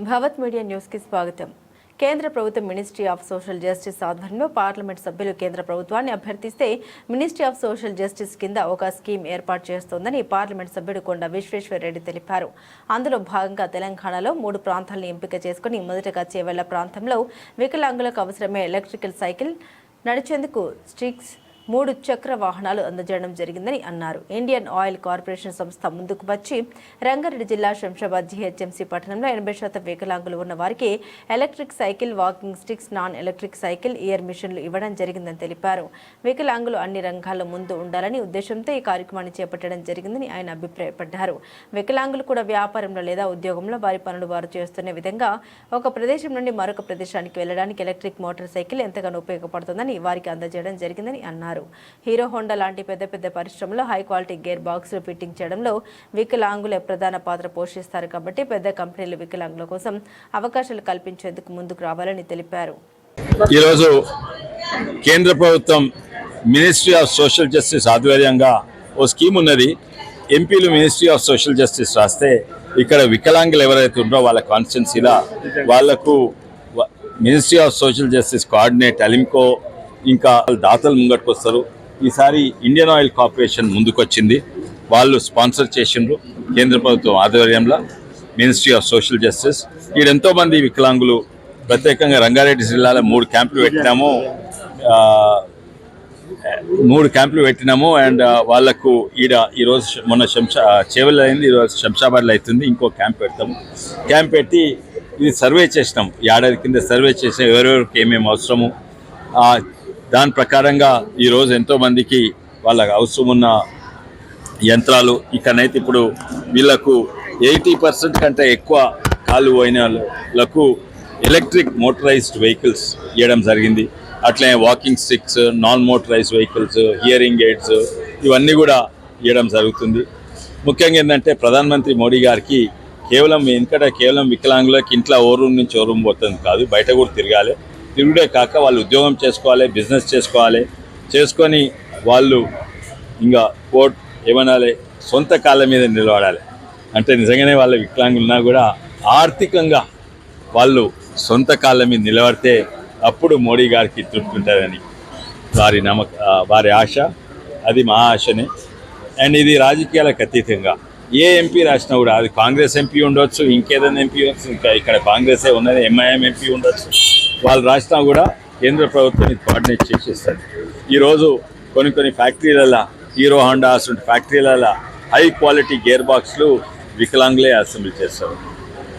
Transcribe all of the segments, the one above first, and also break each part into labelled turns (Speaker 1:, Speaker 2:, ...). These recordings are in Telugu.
Speaker 1: భవత్ మీడియా న్యూస్ కి స్వాగతం. కేంద్ర ప్రభుత్వం మినిస్ట్రీ ఆఫ్ సోషల్ జస్టిస్ ఆధ్వర్యంలో పార్లమెంట్ సభ్యులు కేంద్ర ప్రభుత్వాన్ని అభ్యర్థిస్తే మినిస్ట్రీ ఆఫ్ సోషల్ జస్టిస్ కింద ఒక స్కీమ్ ఏర్పాటు చేస్తోందని పార్లమెంట్ సభ్యుడు కొండ విశ్వేశ్వరరెడ్డి తెలిపారు. అందులో భాగంగా తెలంగాణలో 3 ప్రాంతాలను ఎంపిక చేసుకుని మొదటగా చేవెళ్ల ప్రాంతంలో వికలాంగులకు అవసరమే ఎలక్ట్రికల్ సైకిల్, నడిచేందుకు స్టిక్స్, 3 చక్ర వాహనాలు అందజేయడం జరిగిందని అన్నారు. ఇండియన్ ఆయిల్ కార్పొరేషన్ సంస్థ ముందుకు వచ్చి రంగారెడ్డి జిల్లా శంషాబాద్ జీహెచ్ఎంసీ పట్టణంలో 80% వికలాంగులు ఉన్న వారికి electric cycle, walking sticks, non electric cycle, year మిషన్లు ఇవ్వడం జరిగిందని తెలిపారు. వికలాంగులు అన్ని రంగాల్లో ముందు ఉండాలని ఉద్దేశంతో ఈ కార్యక్రమాన్ని చేపట్టడం జరిగిందని ఆయన అభిప్రాయపడ్డారు. వికలాంగులు కూడా వ్యాపారంలో లేదా ఉద్యోగంలో వారి పనులు వారు చేస్తున్న విధంగా ఒక ప్రదేశం నుండి మరొక ప్రదేశానికి వెళ్లడానికి ఎలక్ట్రిక్ మోటార్ సైకిల్ ఎంతగానో ఉపయోగపడుతుందని వారికి అందజేయడం జరిగిందని అన్నారు. హీరో హోండా లాంటి పెద్ద పరిశ్రమలో హై క్వాలిటీ గేర్ బాక్సులు ఫిట్టింగ్ చేయడంలో వికలాంగులే ప్రధాన పాత్ర పోషిస్తారు కాబట్టి పెద్ద కంపెనీలు వికలాంగుల కోసం అవకాశాలు కల్పించేందుకు ముందుకు రావాలని తెలిపారు.
Speaker 2: ఈరోజు కేంద్ర ప్రభుత్వం మినిస్ట్రీ ఆఫ్ సోషల్ జస్టిస్ ఆధ్వర్యంగా ఓ స్కీమ్ ఉన్నది. ఎంపీలు మినిస్ట్రీ ఆఫ్ సోషల్ జస్టిస్ రాస్తే ఇక్కడ వికలాంగులు ఎవరైతే ఉన్నారో వాళ్ళ కాన్స్టిట్యున్సీలా వాళ్లకు ministry of social justice coordinate ALIMCO ఇంకా దాతలు ముంగట్టుకు వస్తారు. ఈసారి ఇండియన్ ఆయిల్ కార్పొరేషన్ ముందుకొచ్చింది. వాళ్ళు స్పాన్సర్ చేసిండ్రు కేంద్ర ప్రభుత్వం ఆధ్వర్యంలో మినిస్ట్రీ ఆఫ్ సోషల్ జస్టిస్. ఎంతోమంది వికలాంగులు ప్రత్యేకంగా రంగారెడ్డి జిల్లాలో 3 క్యాంపులు పెట్టినాము. అండ్ వాళ్లకు ఈరోజు మొన్న చేవెళ్ళ అయింది, ఈరోజు శంషాబాద్లో అవుతుంది. ఇంకో క్యాంప్ పెడతాము. క్యాంప్ పెట్టి ఇది సర్వే చేసినాం. ఏడాది కింద సర్వే చేసిన ఎవరెవరికి ఏమేమి అవసరము దాని ప్రకారంగా ఈరోజు ఎంతోమందికి వాళ్ళకి అవసరం ఉన్న యంత్రాలు ఇక్కడనైతే ఇప్పుడు వీళ్ళకు 80% కంటే ఎక్కువ కాలు పోయిన వాళ్ళకు ఎలక్ట్రిక్ మోటరైజ్డ్ వెహికల్స్ ఇవ్వడం జరిగింది. అట్లనే walking sticks, non motorised vehicles, hearing AIDS ఇవన్నీ కూడా ఇవ్వడం జరుగుతుంది. ముఖ్యంగా ఏంటంటే ప్రధానమంత్రి మోడీ గారికి కేవలం వికలాంగులకు ఇంట్లో ఓ రూమ్ నుంచి ఓ రూమ్ పోతుంది కాదు, బయట కూడా తిరుగుడే కాక వాళ్ళు ఉద్యోగం చేసుకోవాలి, బిజినెస్ చేసుకొని వాళ్ళు ఇంకా ఏమనాలి సొంత కాళ్ళ మీద నిలబడాలి. అంటే నిజంగానే వాళ్ళ వికలాంగులు ఉన్నా కూడా ఆర్థికంగా వాళ్ళు సొంత కాళ్ళ మీద నిలబడితే అప్పుడు మోడీ గారికి తృప్తి ఉంటుందని వారి ఆశ. అది మా ఆశనే. అండ్ ఇది రాజకీయాలకు అతీతంగా ఏ ఎంపీ రాసినా కూడా, అది కాంగ్రెస్ ఎంపీ ఉండొచ్చు, ఇంకేదైనా ఎంపీ ఉండొచ్చు, ఇంకా ఇక్కడ కాంగ్రెసే ఉన్నది, ఎంఐఎం ఎంపీ ఉండొచ్చు, వాళ్ళు రాసినా కూడా కేంద్ర ప్రభుత్వం కోఆర్డినేట్ చేసేస్తారు. ఈరోజు కొన్ని ఫ్యాక్టరీలలో హీరో హోండా అసలు ఫ్యాక్టరీలలో హై క్వాలిటీ గేర్ బాక్స్లు వికలాంగులే అసెంబ్లీ చేస్తారు.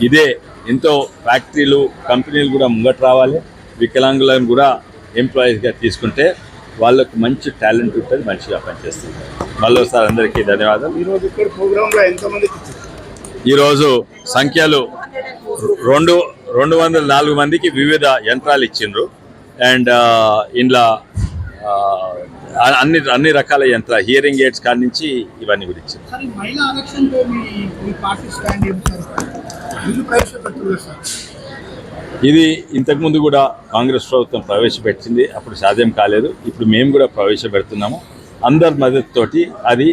Speaker 2: ఇదే ఎంతో ఫ్యాక్టరీలు, కంపెనీలు కూడా ముంగట రావాలి. వికలాంగులను కూడా ఎంప్లాయీస్గా తీసుకుంటే వాళ్ళకు మంచి టాలెంట్ ఉంటుంది, మంచిగా పనిచేస్తుంది. మళ్ళీసారి అందరికీ ధన్యవాదాలు. ఈరోజు సంఖ్యలు 204 మందికి వివిధ యంత్రాలు ఇచ్చిండ్రు. అండ్ ఇంట్లో అన్ని రకాల యంత్రాలు, హియరింగ్ ఎయిడ్స్ కాడి నుంచి ఇవన్నీ కూడా ఇచ్చిండ్రు. ఇది ఇంతకుముందు కూడా కాంగ్రెస్ ప్రభుత్వం ప్రవేశపెట్టింది, అప్పుడు సాధ్యం కాలేదు. ఇప్పుడు మేము కూడా ప్రవేశపెడుతున్నాము. అందరి మద్దతుతోటి అది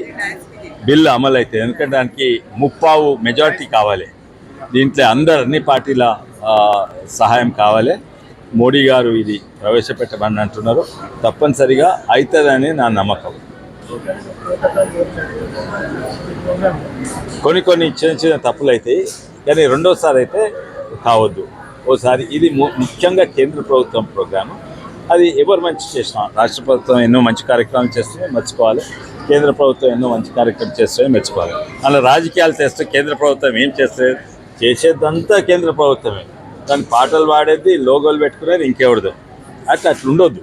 Speaker 2: బిల్లు అమలు అవుతుంది. ఎందుకంటే దానికి 30 మెజారిటీ కావాలి. దీంట్లో అన్ని పార్టీల సహాయం కావాలి. మోడీ గారు ఇది ప్రవేశపెట్టమని అంటున్నారు. తప్పనిసరిగా అవుతుందని నా నమ్మకం. కొన్ని చిన్న తప్పులు అవుతాయి, కానీ రెండోసారి అయితే కావద్దు. ఓసారి ఇది ముఖ్యంగా కేంద్ర ప్రభుత్వం ప్రోగ్రాము. అది ఎవరు మంచి చేసినా, రాష్ట్ర ప్రభుత్వం ఎన్నో మంచి కార్యక్రమాలు చేస్తే మెచ్చుకోవాలి, కేంద్ర ప్రభుత్వం ఎన్నో మంచి కార్యక్రమాలు చేస్తే మెచ్చుకోవాలి. అలా రాజకీయాలు చేస్తే కేంద్ర ప్రభుత్వం ఏం చేసేదంతా కేంద్ర ప్రభుత్వమే. దాని పాటలు పాడేది, లోగోలు పెట్టుకునేది ఇంకెవరిదో. అట్లా ఉండొద్దు.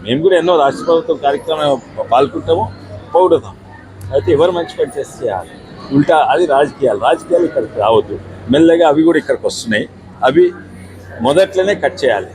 Speaker 2: మేము కూడా ఎన్నో రాష్ట్ర ప్రభుత్వం కార్యక్రమం పాల్గొంటాము, పొగుడుతాం. అయితే ఎవరు మంచి పని చేస్తే చేయాలి. అది రాజకీయాలు ఇక్కడికి రావద్దు. మెల్లగా అవి కూడా ఇక్కడికి వస్తున్నాయి. అవి మొదట్లోనే కట్ చేయాలి.